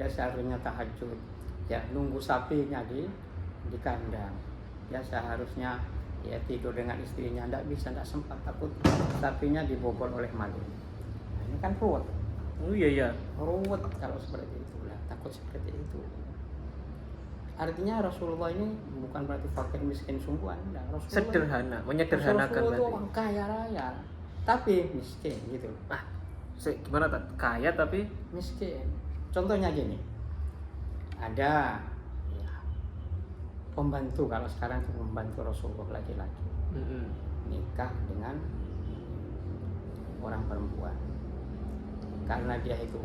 dia seharusnya tahajud, ya nunggu sapinya di kandang. Ya seharusnya ya tidur dengan istrinya, tidak bisa, tidak sempat, takut sapinya dibobol oleh maling. Nah, ini kan ruwet. Oh iya. Ruwet kalau seperti itulah, takut seperti itu. Artinya Rasulullah ini bukan berarti fakir miskin sungguhan, enggak. Rasulullah Sederhana, menyederhanakan Rasulullah itu berarti. orang kaya raya, tapi miskin gitu. Ah, gimana Tat? Kaya tapi Miskin. Contohnya gini, ada ya, pembantu, kalau sekarang itu pembantu Rasulullah laki-laki nikah dengan orang perempuan. Karena dia itu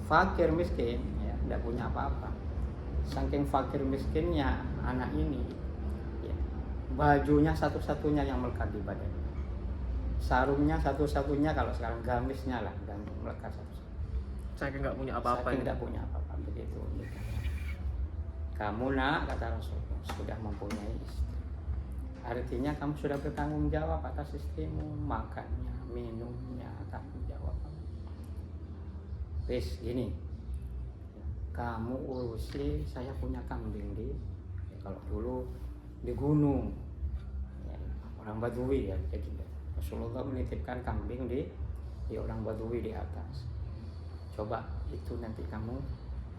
fakir miskin, ya, tidak punya apa-apa. Saking fakir miskinnya anak ini, ya, bajunya satu-satunya yang melekat di badannya, sarungnya satu-satunya, kalau sekarang gamisnya lah, gamis melekat satu-satunya. saking nggak punya apa-apa. Saking tidak punya apa-apa, begitu. Kamu nak, kata Rasulullah, sudah mempunyai istri. Artinya kamu sudah bertanggung jawab atas istrimu, makannya, minumnya, tanggung jawab. Wis gini, kamu urusi, saya punya kambing ya, kalau dulu di gunung, ya, orang Badui ya, jadi Rasulullah menitipkan kambing di orang Badui di atas. Coba itu nanti kamu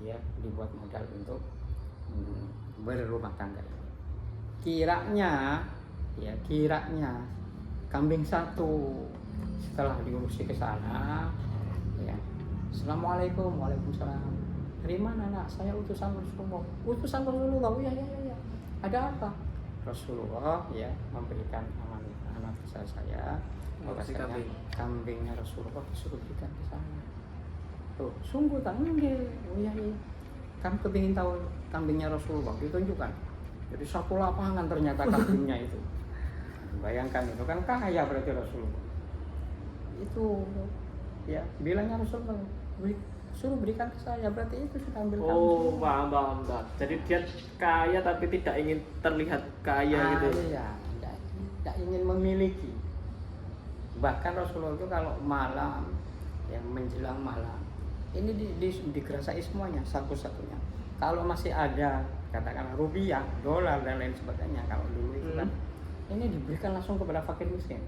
ya dibuat modal untuk berumah tangga ini. Kiranya kambing satu, setelah diurusi ke sana, ya, Assalamualaikum, waalaikumsalam. Dari mana nak? Saya utusan Rasulullah. Utusan Rasulullah. Oh, ya. Ada apa? Rasulullah ya memberikan amanah besar saya. Bahwasanya kambingnya Rasulullah disuruh berikan ke sana. Tuh, sungguh tak nggih. Oh iya. Kamu kepingin tahu kambingnya Rasulullah? Ditunjukkan. Jadi satu lapangan ternyata kambingnya itu. Bayangkan itu kan kaya berarti Rasulullah. Itu ya bilangnya Rasulullah, suruh berikan ke saya, berarti itu sudah ambil kamu. Oh, paham. Jadi dia kaya tapi tidak ingin terlihat kaya gitu. Iya, tidak ingin memiliki. Bahkan Rasulullah itu kalau malam, ya menjelang malam, ini digerasai semuanya satu-satunya. Kalau masih ada, katakanlah rupiah, dolar dan lain sebagainya, kalau dulu itu kan, ini diberikan langsung kepada fakir miskin.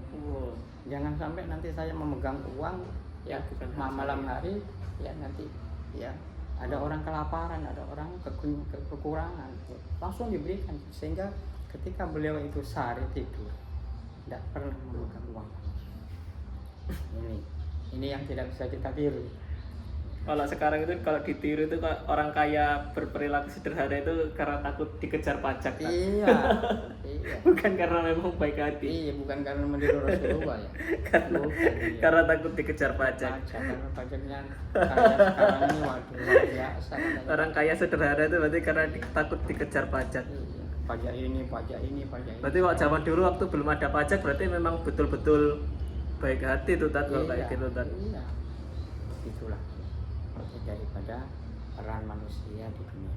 Jangan sampai nanti saya memegang uang, ya malam hari, ya nanti ya ada orang kelaparan, ada orang kekurangan, langsung diberikan, sehingga ketika beliau itu sehari tidur tidak pernah memegang uang. Ini yang tidak bisa kita tiru. Kalau sekarang itu kalau ditiru itu orang kaya berperilaku sederhana itu karena takut dikejar pajak kan? Iya. Bukan karena memang baik hati. Iya, bukan karena meniru Rasulullah ya. Karena takut dikejar pajak. Karena pajaknya kaya sekarang ini waduh luar biasa. Orang kaya sederhana itu berarti karena takut dikejar pajak. Iya. Pajak ini. Berarti waktu zaman dulu waktu belum ada pajak berarti memang betul-betul baik hati tuh Tat, kalau kayak gitu Tat. Iya. Itulah daripada peran manusia di dunia.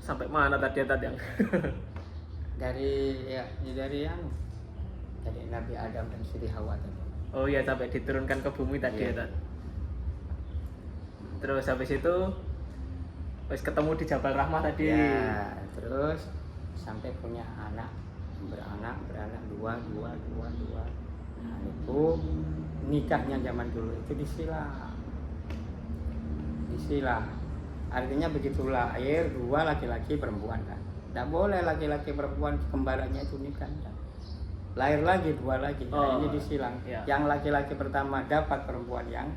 Sampai mana tadi Tat yang? dari Nabi Adam dan Siti Hawa tadi. Oh iya, sampai diturunkan ke bumi tadi ya Tat. Terus habis itu terus ketemu di Jabal Rahmah tadi. Ya, terus sampai punya beranak dua. Nah, itu nikahnya zaman dulu itu disilang. Artinya begitu lahir dua laki-laki perempuan kan. Tidak boleh laki-laki perempuan kembarannya itu nikah. Lahir lagi dua lagi. Nah, ini disilang. Ya. Yang laki-laki pertama dapat perempuan yang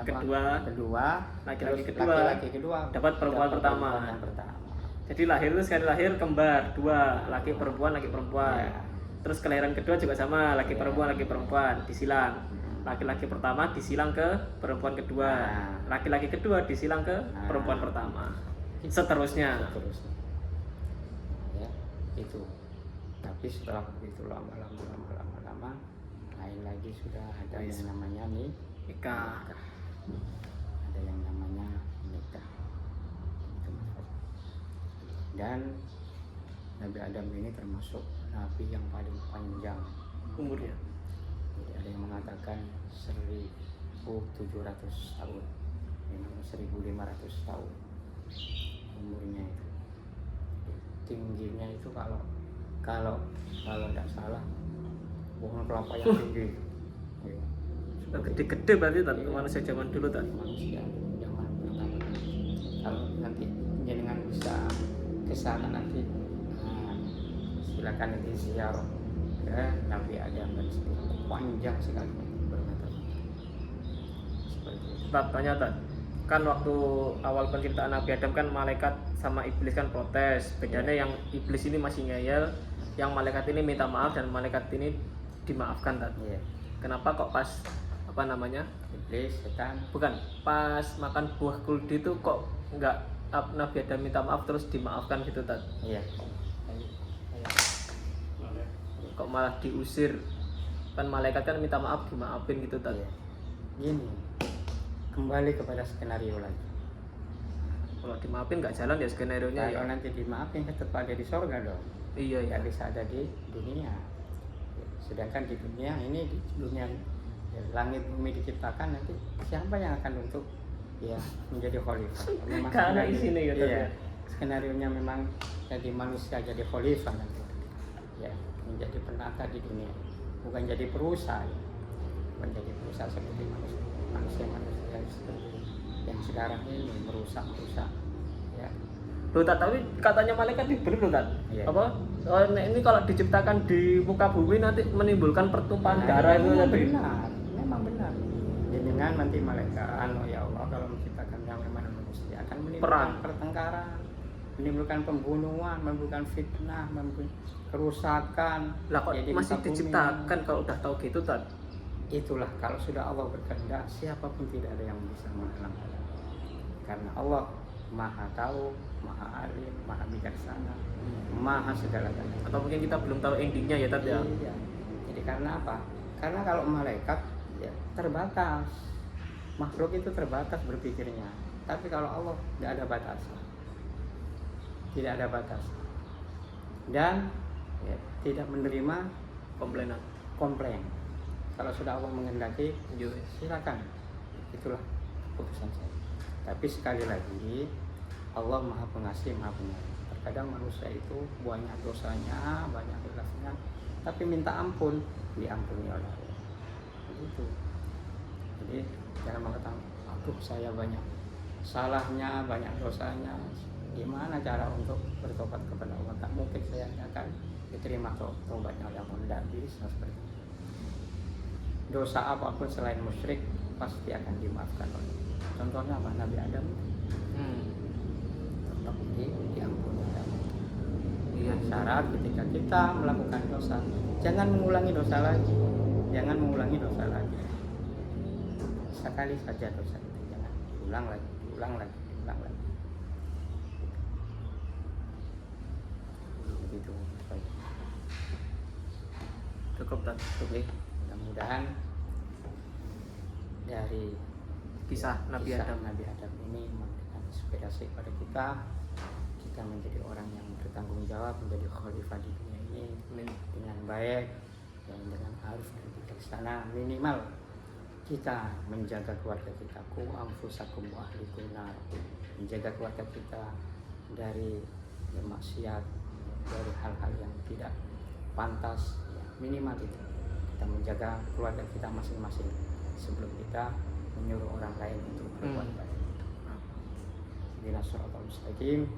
kedua, laki-laki kedua dapat perempuan pertama. Yang pertama. Jadi lahir itu sekali lahir kembar dua, laki perempuan. Ya. Terus kelahiran kedua juga sama, laki perempuan disilang. Laki-laki pertama disilang ke perempuan kedua. Laki-laki kedua disilang ke perempuan pertama. Seterusnya. Ya, itu. Tapi setelah begitu lama, lain lagi sudah ada yang namanya nikah. Ada yang namanya nikah. Dan Nabi Adam ini termasuk nabi yang paling panjang umurnya. Jadi ada yang mengatakan 1700 tahun. memang 1500 tahun umurnya itu. Tingginya itu kalau kalau tidak salah pohon kelapa yang tinggi. Ya. Gede-gede berarti Tat, Iya. manusia zaman dulu Tat. Manusia zaman pertama. Kalau nanti jenengan bisa ke sana nanti, silakan nanti ziarah ke Nabi Adam dan seterusnya. Panjang sekali bermeter-meter. Seperti itu. Tat, tanya Tat. Kan waktu awal penciptaan Nabi Adam kan malaikat sama iblis kan protes. Bedanya yang iblis ini masih ngeyel, yang malaikat ini minta maaf dan malaikat ini dimaafkan Tat. Iya. Kenapa kok pas apa namanya? Iblis, setan, Bukan, pas makan buah kuldi itu kok nggak Nabi Adam minta maaf terus dimaafkan gitu Tat. iya. Kok malah diusir? Kan malaikat kan minta maaf dimaafin gitu Tat. Iya. Gini, kembali kepada skenario lagi. Kalau dimaafin nggak jalan ya skenario nya ya. Kalau nanti dimaafin tetap ada di sorga dong. Iya ya. Nggak bisa ada di dunia. Sedangkan di dunia ini, di dunia ya, langit bumi diciptakan, nanti siapa yang akan untuk ya menjadi khalifah? Memang Karena isinya ya, Tat, iya, ya. skenario-nya memang jadi manusia jadi khalifah nanti. Ya, menjadi penata di dunia, bukan jadi perusahaan. Bukan jadi perusahaan seperti manusia seperti yang sekarang ini merusak. Ya. Loh Tat, tapi katanya malaikat itu bener loh Tat. Iya. Apa? Oh, ini kalau diciptakan di muka bumi nanti menimbulkan pertumpahan darah itu memang nanti. benar, memang benar. Dengan nanti malaikat, ya Allah, kalau menciptakan yang memang manusia akan menimbulkan Perang. pertengkaran, menimbulkan pembunuhan, menimbulkan fitnah, menimbulkan kerusakan. Lah kok Ya, di masih muka bumi. diciptakan kalau udah tahu gitu Tat? Itulah kalau sudah Allah berkehendak, siapapun tidak ada yang bisa menghalang. Karena Allah Maha tahu, Maha alim, Maha bijaksana, Maha segala-galanya. Atau mungkin kita belum tahu endingnya ya Tat ya. Iya. Jadi karena apa? Karena kalau malaikat ya terbatas, makhluk itu terbatas berpikirnya. Tapi kalau Allah tidak ada batas, tidak ada batas, dan ya, tidak menerima Komplainan. komplain. Kalau sudah Allah menghendaki, Iya. silakan. Itulah keputusan saya. Tapi sekali lagi, Allah Maha Pengasih, Maha Penyayang. Terkadang manusia itu banyak dosanya, banyak hilafnya, tapi minta ampun, diampuni oleh Allah. Begitu. Jadi jangan mengatakan, aduh saya banyak salahnya, banyak dosanya. Gimana cara untuk bertobat kepada Allah? Tak mungkin saya akan diterima tobatnya oleh Allah. Tidak bisa seperti itu. Dosa apapun selain musyrik pasti akan dimaafkan oleh Allah. Contohnya apa? Nabi Adam tetap diampuni oleh Allah. Iya. Syarat ketika kita melakukan dosa, jangan mengulangi dosa lagi. Jangan mengulangi dosa lagi. Sekali saja dosa itu, jangan diulang lagi. Begitu. Cukup Tat. Oke, mudah-mudahan dari Kisah Nabi kisah Adam. Nabi Adam ini memberikan inspirasi kepada kita menjadi orang yang bertanggung jawab, menjadi khalifah di dunia ini Amin. dengan baik dan dengan arif dan bijaksana. Minimal kita menjaga keluarga kita, ku anfusakum wa ahlikum nar, menjaga keluarga kita dari maksiat, dari hal-hal yang tidak pantas. Ya, minimal itu kita menjaga keluarga kita masing-masing sebelum kita menyuruh orang lain untuk berbuat baik. Ihdinas siratal mustaqim.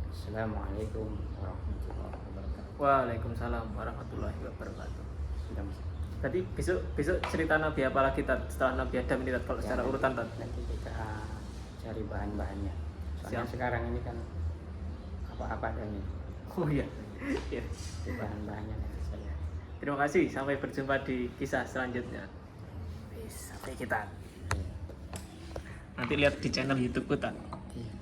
Assalamualaikum warahmatullahi wabarakatuh. Waalaikumsalam warahmatullahi wabarakatuh. Sudah Mas. Tadi besok cerita Nabi apa lagi Tat? Setelah Nabi Adam ini Tat, kalau secara Ya, urutan Tat. nanti kita cari bahan-bahannya. Soalnya Siap. sekarang ini kan apa-apa adanya. Oh iya. Iya. Itu bahan-bahannya nanti saya. Terima kasih, sampai berjumpa di kisah selanjutnya. Sampai kita. Nanti lihat di channel YouTube Tat.